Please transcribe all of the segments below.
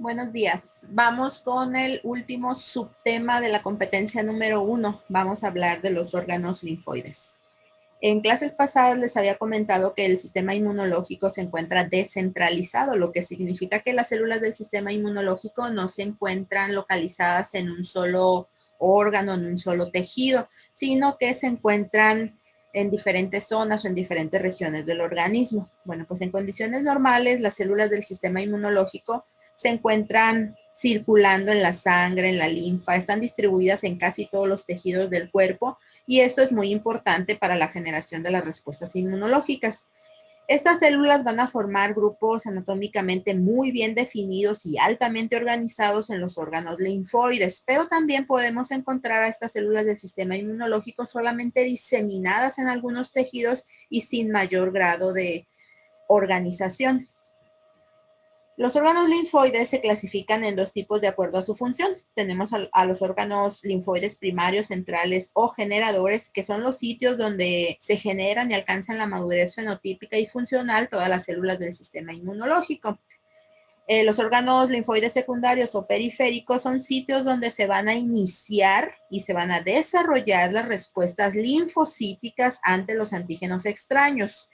Buenos días. Vamos con el último subtema de la competencia número 1. Vamos a hablar de los órganos linfoides. En clases pasadas les había comentado que el sistema inmunológico se encuentra descentralizado, lo que significa que las células del sistema inmunológico no se encuentran localizadas en un solo órgano, en un solo tejido, sino que se encuentran en diferentes zonas o en diferentes regiones del organismo. Bueno, pues en condiciones normales, las células del sistema inmunológico se encuentran circulando en la sangre, en la linfa, están distribuidas en casi todos los tejidos del cuerpo y esto es muy importante para la generación de las respuestas inmunológicas. Estas células van a formar grupos anatómicamente muy bien definidos y altamente organizados en los órganos linfoides, pero también podemos encontrar a estas células del sistema inmunológico solamente diseminadas en algunos tejidos y sin mayor grado de organización. Los órganos linfoides se clasifican en dos tipos de acuerdo a su función. Tenemos a los órganos linfoides primarios, centrales o generadores, que son los sitios donde se generan y alcanzan la madurez fenotípica y funcional todas las células del sistema inmunológico. Los órganos linfoides secundarios o periféricos son sitios donde se van a iniciar y se van a desarrollar las respuestas linfocíticas ante los antígenos extraños.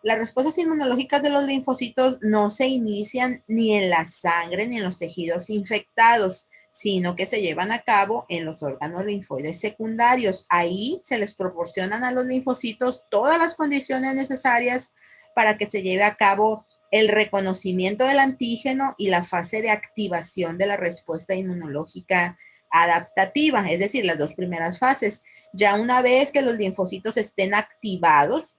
Las respuestas inmunológicas de los linfocitos no se inician ni en la sangre ni en los tejidos infectados, sino que se llevan a cabo en los órganos linfoides secundarios. Ahí se les proporcionan a los linfocitos todas las condiciones necesarias para que se lleve a cabo el reconocimiento del antígeno y la fase de activación de la respuesta inmunológica adaptativa, es decir, las dos primeras fases. Ya una vez que los linfocitos estén activados,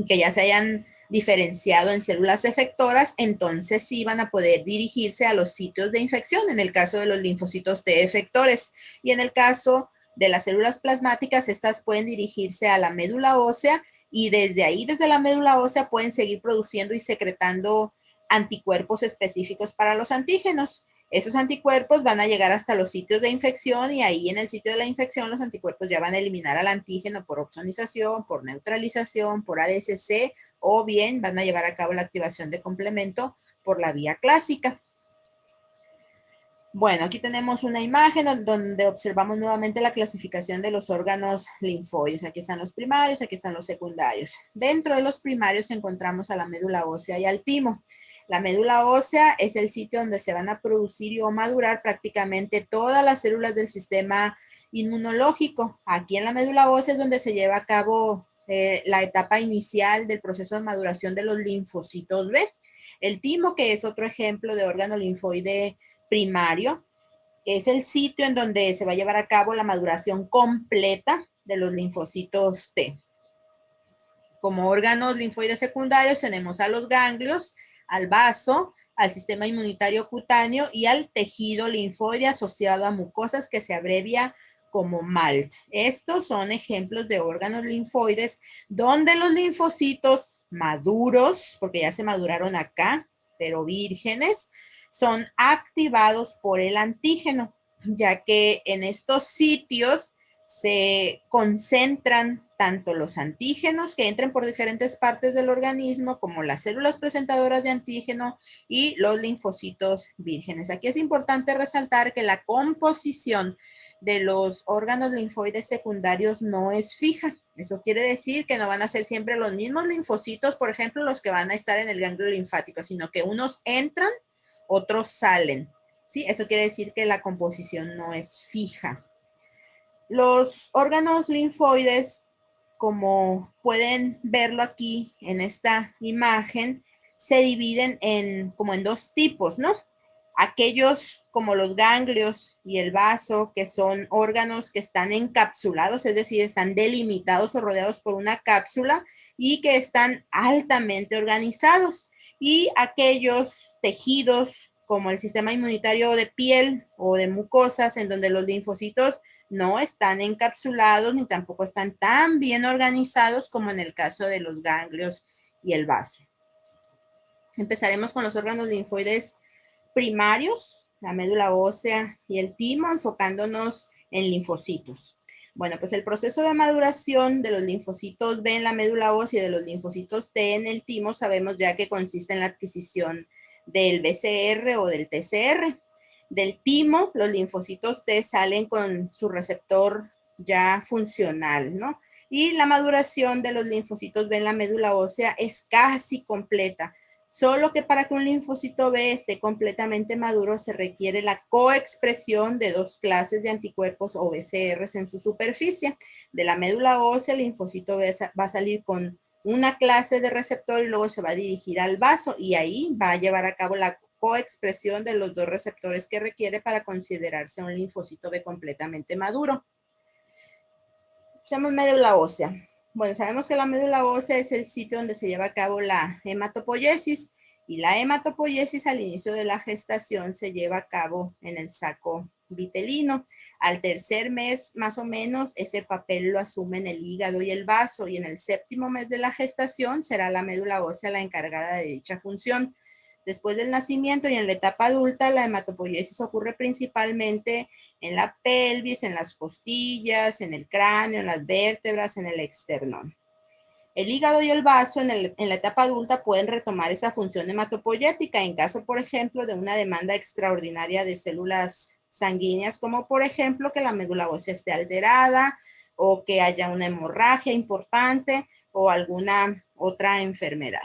que ya se hayan diferenciado en células efectoras, entonces sí van a poder dirigirse a los sitios de infección, en el caso de los linfocitos T efectores. Y en el caso de las células plasmáticas, estas pueden dirigirse a la médula ósea y desde ahí, desde la médula ósea, pueden seguir produciendo y secretando anticuerpos específicos para los antígenos. Esos anticuerpos van a llegar hasta los sitios de infección y ahí en el sitio de la infección los anticuerpos ya van a eliminar al antígeno por opsonización, por neutralización, por ADCC o bien van a llevar a cabo la activación de complemento por la vía clásica. Bueno, aquí tenemos una imagen donde observamos nuevamente la clasificación de los órganos linfoides. Aquí están los primarios, aquí están los secundarios. Dentro de los primarios encontramos a la médula ósea y al timo. La médula ósea es el sitio donde se van a producir y o madurar prácticamente todas las células del sistema inmunológico. Aquí en la médula ósea es donde se lleva a cabo la etapa inicial del proceso de maduración de los linfocitos B. El timo, que es otro ejemplo de órgano linfoide primario, es el sitio en donde se va a llevar a cabo la maduración completa de los linfocitos T. Como órganos linfoides secundarios tenemos a los ganglios, al vaso, al sistema inmunitario cutáneo y al tejido linfoide asociado a mucosas que se abrevia como MALT. Estos son ejemplos de órganos linfoides donde los linfocitos maduros, porque ya se maduraron acá, pero vírgenes, son activados por el antígeno, ya que en estos sitios se concentran tanto los antígenos que entren por diferentes partes del organismo como las células presentadoras de antígeno y los linfocitos vírgenes. Aquí es importante resaltar que la composición de los órganos linfoides secundarios no es fija. Eso quiere decir que no van a ser siempre los mismos linfocitos, por ejemplo, los que van a estar en el ganglio linfático, sino que unos entran, otros salen. ¿Sí? Eso quiere decir que la composición no es fija. Los órganos linfoides, como pueden verlo aquí en esta imagen, se dividen como en dos tipos, ¿no? Aquellos como los ganglios y el vaso, que son órganos que están encapsulados, es decir, están delimitados o rodeados por una cápsula y que están altamente organizados. Y aquellos tejidos como el sistema inmunitario de piel o de mucosas, en donde los linfocitos no están encapsulados ni tampoco están tan bien organizados como en el caso de los ganglios y el vaso. Empezaremos con los órganos linfoides primarios, la médula ósea y el timo, enfocándonos en linfocitos. Bueno, pues el proceso de maduración de los linfocitos B en la médula ósea y de los linfocitos T en el timo sabemos ya que consiste en la adquisición del BCR o del TCR. Del timo, los linfocitos T salen con su receptor ya funcional, ¿no? Y la maduración de los linfocitos B en la médula ósea es casi completa. Solo que para que un linfocito B esté completamente maduro se requiere la coexpresión de dos clases de anticuerpos o BCRs en su superficie. De la médula ósea, el linfocito B va a salir con una clase de receptor y luego se va a dirigir al vaso y ahí va a llevar a cabo la coexpresión de los dos receptores que requiere para considerarse un linfocito B completamente maduro. Hacemos médula ósea. Bueno, sabemos que la médula ósea es el sitio donde se lleva a cabo la hematopoiesis y la hematopoiesis al inicio de la gestación se lleva a cabo en el saco vitelino. Al tercer mes, más o menos, ese papel lo asumen el hígado y el vaso y en el séptimo mes de la gestación será la médula ósea la encargada de dicha función. Después del nacimiento y en la etapa adulta, la hematopoiesis ocurre principalmente en la pelvis, en las costillas, en el cráneo, en las vértebras, en el esternón. El hígado y el vaso en la etapa adulta pueden retomar esa función hematopoyética en caso, por ejemplo, de una demanda extraordinaria de células sanguíneas, como por ejemplo que la médula ósea esté alterada o que haya una hemorragia importante o alguna otra enfermedad.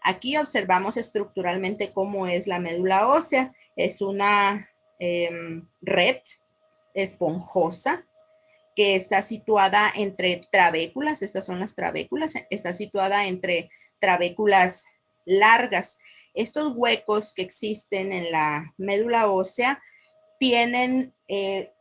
Aquí observamos estructuralmente cómo es la médula ósea. Es una red esponjosa que está situada entre trabéculas, estas son las trabéculas, está situada entre trabéculas largas. Estos huecos que existen en la médula ósea tienen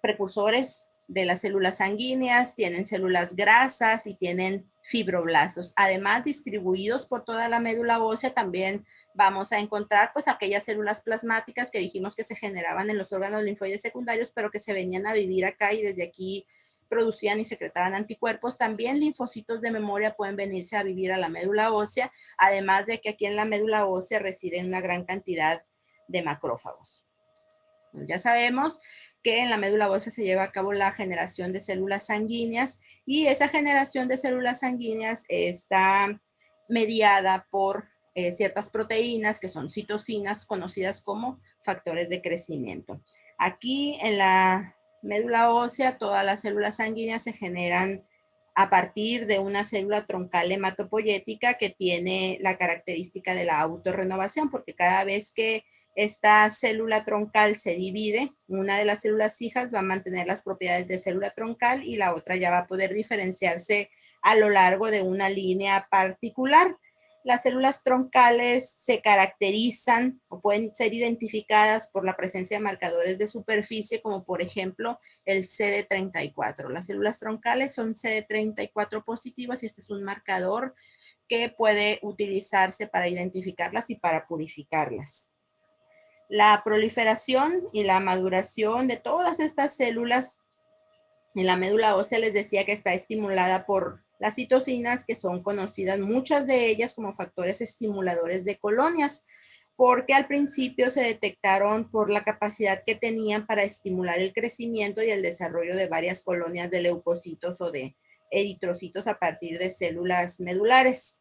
precursores de las células sanguíneas, tienen células grasas y tienen fibroblastos. Además, distribuidos por toda la médula ósea, también vamos a encontrar pues aquellas células plasmáticas que dijimos que se generaban en los órganos linfoides secundarios, pero que se venían a vivir acá y desde aquí producían y secretaban anticuerpos. También linfocitos de memoria pueden venirse a vivir a la médula ósea, además de que aquí en la médula ósea residen una gran cantidad de macrófagos. Ya sabemos que en la médula ósea se lleva a cabo la generación de células sanguíneas y esa generación de células sanguíneas está mediada por ciertas proteínas que son citocinas conocidas como factores de crecimiento. Aquí en la médula ósea todas las células sanguíneas se generan a partir de una célula troncal hematopoyética que tiene la característica de la autorrenovación, porque cada vez que esta célula troncal se divide, una de las células hijas va a mantener las propiedades de célula troncal y la otra ya va a poder diferenciarse a lo largo de una línea particular. Las células troncales se caracterizan o pueden ser identificadas por la presencia de marcadores de superficie, como por ejemplo el CD34. Las células troncales son CD34 positivas y este es un marcador que puede utilizarse para identificarlas y para purificarlas. La proliferación y la maduración de todas estas células en la médula ósea les decía que está estimulada por las citocinas, que son conocidas muchas de ellas como factores estimuladores de colonias, porque al principio se detectaron por la capacidad que tenían para estimular el crecimiento y el desarrollo de varias colonias de leucocitos o de eritrocitos a partir de células medulares.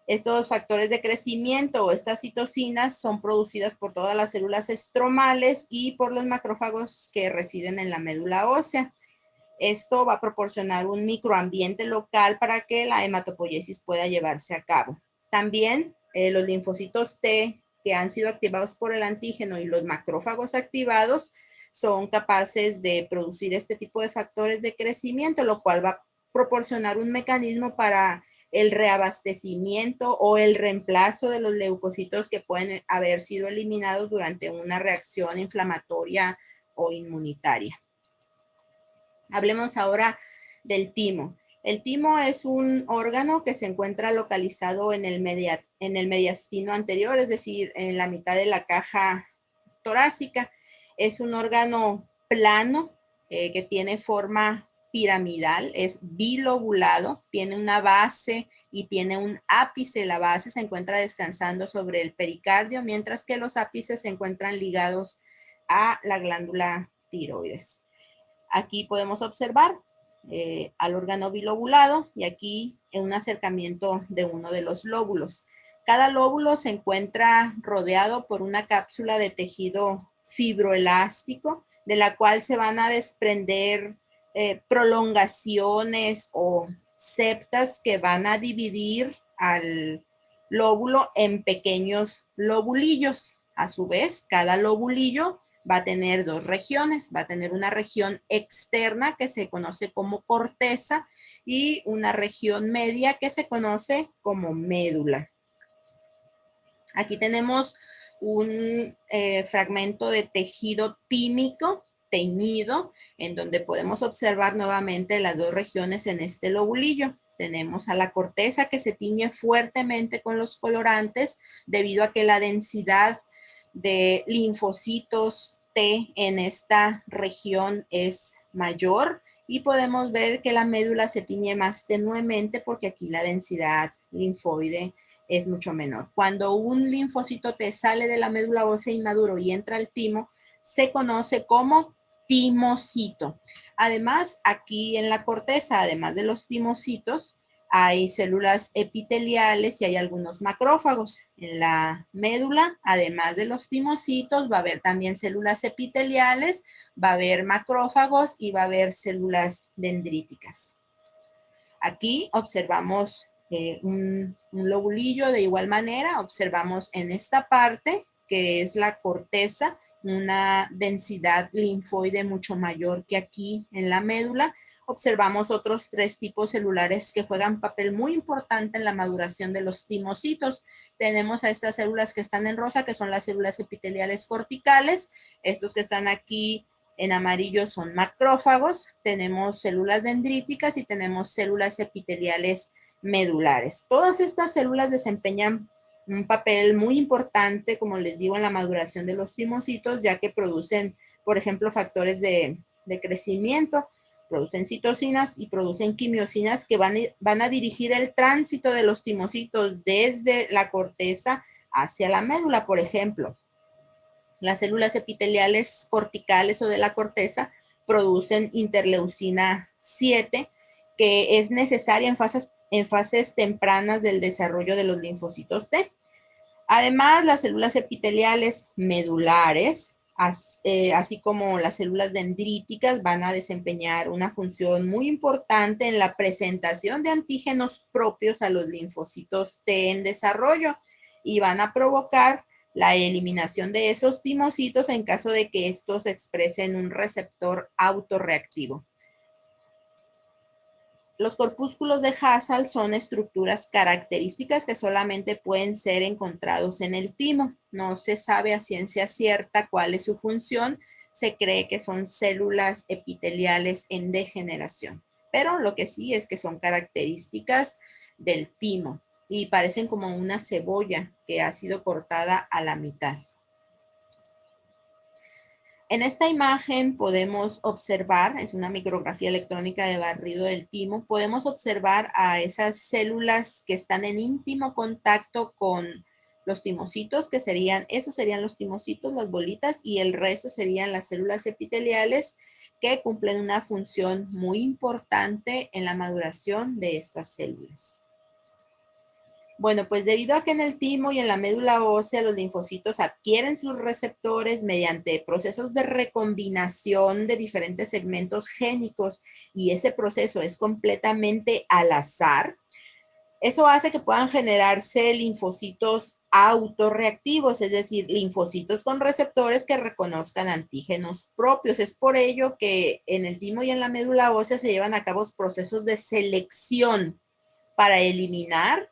Estos factores de crecimiento o estas citocinas son producidas por todas las células estromales y por los macrófagos que residen en la médula ósea. Esto va a proporcionar un microambiente local para que la hematopoiesis pueda llevarse a cabo. También los linfocitos T que han sido activados por el antígeno y los macrófagos activados son capaces de producir este tipo de factores de crecimiento, lo cual va a proporcionar un mecanismo para el reabastecimiento o el reemplazo de los leucocitos que pueden haber sido eliminados durante una reacción inflamatoria o inmunitaria. Hablemos ahora del timo. El timo es un órgano que se encuentra localizado en el mediastino anterior, es decir, en la mitad de la caja torácica. Es un órgano plano que tiene forma piramidal, es bilobulado, tiene una base y tiene un ápice. La base se encuentra descansando sobre el pericardio, mientras que los ápices se encuentran ligados a la glándula tiroides. Aquí podemos observar al órgano bilobulado y aquí un acercamiento de uno de los lóbulos. Cada lóbulo se encuentra rodeado por una cápsula de tejido fibroelástico, de la cual se van a desprender prolongaciones o septas que van a dividir al lóbulo en pequeños lobulillos. A su vez, cada lobulillo va a tener dos regiones. Va a tener una región externa que se conoce como corteza y una región media que se conoce como médula. Aquí tenemos un fragmento de tejido tímico teñido, en donde podemos observar nuevamente las dos regiones en este lobulillo. Tenemos a la corteza que se tiñe fuertemente con los colorantes debido a que la densidad de linfocitos T en esta región es mayor, y podemos ver que la médula se tiñe más tenuemente porque aquí la densidad linfoide es mucho menor. Cuando un linfocito T sale de la médula ósea inmaduro y entra al timo, se conoce como timocito. Además, aquí en la corteza, además de los timocitos, hay células epiteliales y hay algunos macrófagos. En la médula, además de los timocitos, va a haber también células epiteliales, va a haber macrófagos y va a haber células dendríticas. Aquí observamos un lobulillo de igual manera. Observamos en esta parte, que es la corteza, una densidad linfoide mucho mayor que aquí en la médula. Observamos otros tres tipos celulares que juegan papel muy importante en la maduración de los timocitos. Tenemos a estas células que están en rosa, que son las células epiteliales corticales. Estos que están aquí en amarillo son macrófagos. Tenemos células dendríticas y tenemos células epiteliales medulares. Todas estas células desempeñan un papel muy importante, como les digo, en la maduración de los timocitos, ya que producen, por ejemplo, factores de crecimiento, producen citocinas y producen quimiosinas que van a dirigir el tránsito de los timocitos desde la corteza hacia la médula. Por ejemplo, las células epiteliales corticales o de la corteza producen interleucina 7, que es necesaria en fases tempranas del desarrollo de los linfocitos T. Además, las células epiteliales medulares, así como las células dendríticas, van a desempeñar una función muy importante en la presentación de antígenos propios a los linfocitos T en desarrollo, y van a provocar la eliminación de esos timocitos en caso de que estos expresen un receptor autorreactivo. Los corpúsculos de Hassall son estructuras características que solamente pueden ser encontrados en el timo. No se sabe a ciencia cierta cuál es su función. Se cree que son células epiteliales en degeneración. Pero lo que sí es que son características del timo y parecen como una cebolla que ha sido cortada a la mitad. En esta imagen podemos observar, es una micrografía electrónica de barrido del timo, podemos observar a esas células que están en íntimo contacto con los timocitos, que esos serían los timocitos, las bolitas, y el resto serían las células epiteliales que cumplen una función muy importante en la maduración de estas células. Bueno, pues debido a que en el timo y en la médula ósea los linfocitos adquieren sus receptores mediante procesos de recombinación de diferentes segmentos génicos, y ese proceso es completamente al azar, eso hace que puedan generarse linfocitos autorreactivos, es decir, linfocitos con receptores que reconozcan antígenos propios. Es por ello que en el timo y en la médula ósea se llevan a cabo procesos de selección para eliminar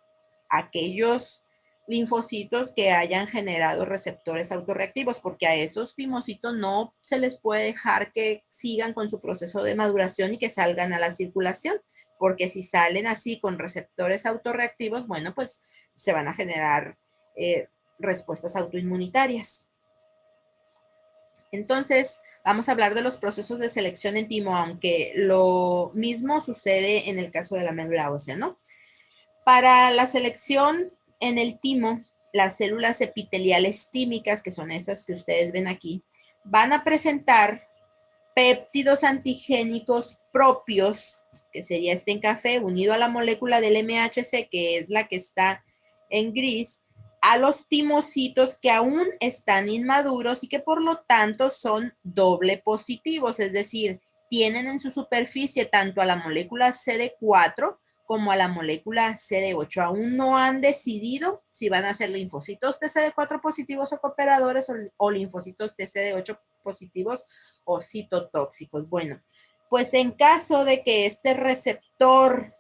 aquellos linfocitos que hayan generado receptores autorreactivos, porque a esos timocitos no se les puede dejar que sigan con su proceso de maduración y que salgan a la circulación, porque si salen así con receptores autorreactivos, bueno, pues se van a generar respuestas autoinmunitarias. Entonces, vamos a hablar de los procesos de selección en timo, aunque lo mismo sucede en el caso de la médula ósea, ¿no? Para la selección en el timo, las células epiteliales tímicas, que son estas que ustedes ven aquí, van a presentar péptidos antigénicos propios, que sería este en café, unido a la molécula del MHC, que es la que está en gris, a los timocitos que aún están inmaduros y que por lo tanto son doble positivos, es decir, tienen en su superficie tanto a la molécula CD4 como a la molécula CD8. Aún no han decidido si van a ser linfocitos TCD4 positivos o cooperadores o linfocitos TCD8 positivos o citotóxicos. Bueno, pues en caso de que este receptor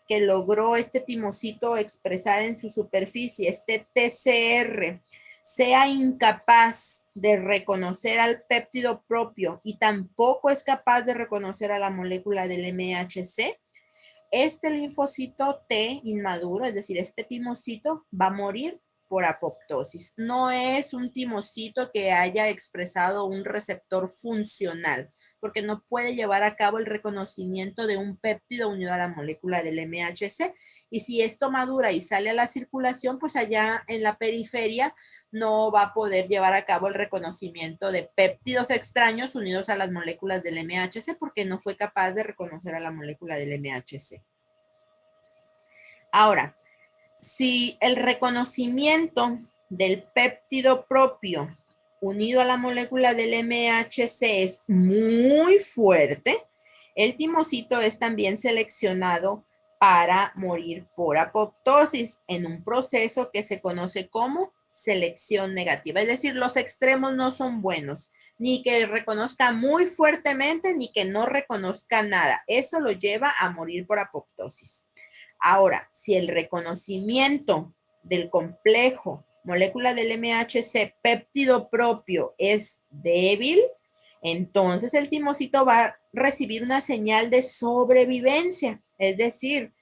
que logró este timocito expresar en su superficie, este TCR, sea incapaz de reconocer al péptido propio y tampoco es capaz de reconocer a la molécula del MHC, este linfocito T inmaduro, es decir, este timocito, va a morir por apoptosis. No es un timocito que haya expresado un receptor funcional, porque no puede llevar a cabo el reconocimiento de un péptido unido a la molécula del MHC. Y si esto madura y sale a la circulación, pues allá en la periferia no va a poder llevar a cabo el reconocimiento de péptidos extraños unidos a las moléculas del MHC porque no fue capaz de reconocer a la molécula del MHC. Ahora, si el reconocimiento del péptido propio unido a la molécula del MHC es muy fuerte, el timocito es también seleccionado para morir por apoptosis en un proceso que se conoce como selección negativa. Es decir, los extremos no son buenos, ni que reconozca muy fuertemente, ni que no reconozca nada. Eso lo lleva a morir por apoptosis. Ahora, si el reconocimiento del complejo molécula del MHC péptido propio es débil, entonces el timocito va a recibir una señal de sobrevivencia, es decir,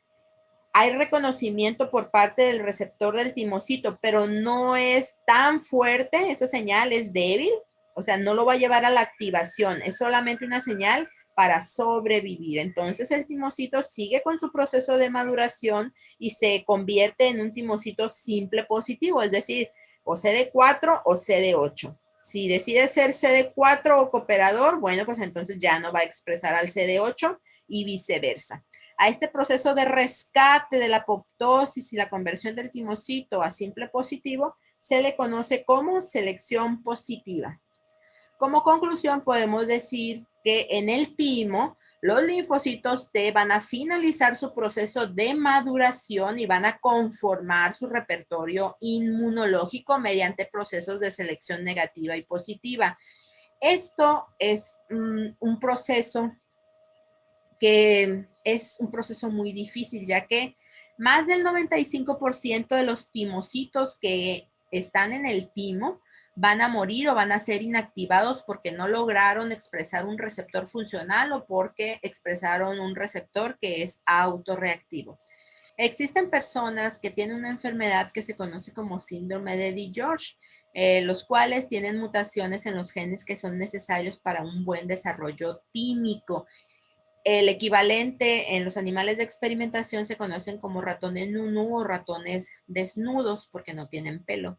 hay reconocimiento por parte del receptor del timocito, pero no es tan fuerte, esa señal es débil, o sea, no lo va a llevar a la activación, es solamente una señal para sobrevivir. Entonces el timocito sigue con su proceso de maduración y se convierte en un timocito simple positivo, es decir, o CD4 o CD8. Si decide ser CD4 o cooperador, bueno, pues entonces ya no va a expresar al CD8 y viceversa. A este proceso de rescate de la apoptosis y la conversión del timocito a simple positivo se le conoce como selección positiva. Como conclusión, podemos decir que en el timo, los linfocitos T van a finalizar su proceso de maduración y van a conformar su repertorio inmunológico mediante procesos de selección negativa y positiva. Esto es un proceso que es un proceso muy difícil, ya que más del 95% de los timocitos que están en el timo van a morir o van a ser inactivados porque no lograron expresar un receptor funcional o porque expresaron un receptor que es autorreactivo. Existen personas que tienen una enfermedad que se conoce como síndrome de DiGeorge, los cuales tienen mutaciones en los genes que son necesarios para un buen desarrollo tímico. El equivalente en los animales de experimentación se conocen como ratones nunú o ratones desnudos porque no tienen pelo.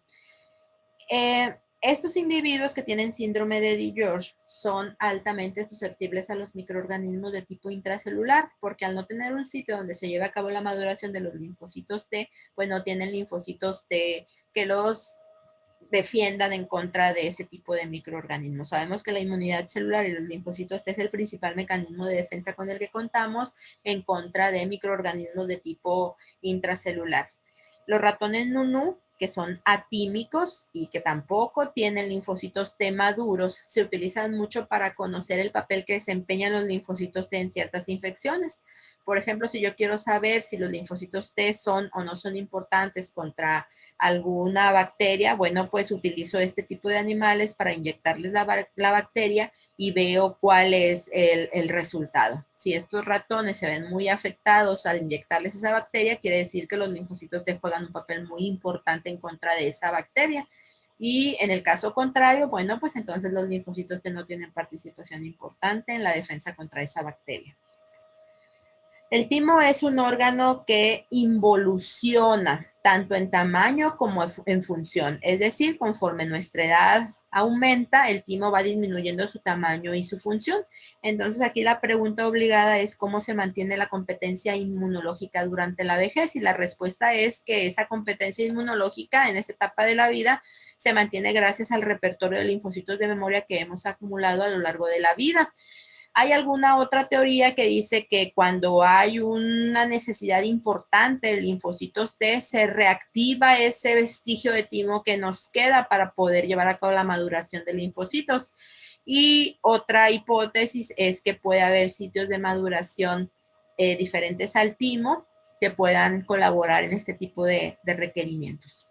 Estos individuos que tienen síndrome de DiGeorge son altamente susceptibles a los microorganismos de tipo intracelular porque al no tener un sitio donde se lleve a cabo la maduración de los linfocitos T, pues no tienen linfocitos T que los defiendan en contra de ese tipo de microorganismos. Sabemos que la inmunidad celular y los linfocitos T es el principal mecanismo de defensa con el que contamos en contra de microorganismos de tipo intracelular. Los ratones nunú, que son atímicos y que tampoco tienen linfocitos T maduros, se utilizan mucho para conocer el papel que desempeñan los linfocitos T en ciertas infecciones. Por ejemplo, si yo quiero saber si los linfocitos T son o no son importantes contra alguna bacteria, bueno, pues utilizo este tipo de animales para inyectarles la bacteria y veo cuál es el resultado. Si estos ratones se ven muy afectados al inyectarles esa bacteria, quiere decir que los linfocitos T juegan un papel muy importante en contra de esa bacteria. Y en el caso contrario, bueno, pues entonces los linfocitos T no tienen participación importante en la defensa contra esa bacteria. El timo es un órgano que involuciona tanto en tamaño como en función. Es decir, conforme nuestra edad aumenta, el timo va disminuyendo su tamaño y su función. Entonces, aquí la pregunta obligada es cómo se mantiene la competencia inmunológica durante la vejez, y la respuesta es que esa competencia inmunológica en esta etapa de la vida se mantiene gracias al repertorio de linfocitos de memoria que hemos acumulado a lo largo de la vida. Hay alguna otra teoría que dice que cuando hay una necesidad importante de linfocitos T, se reactiva ese vestigio de timo que nos queda para poder llevar a cabo la maduración de linfocitos. Y otra hipótesis es que puede haber sitios de maduración diferentes al timo que puedan colaborar en este tipo de requerimientos.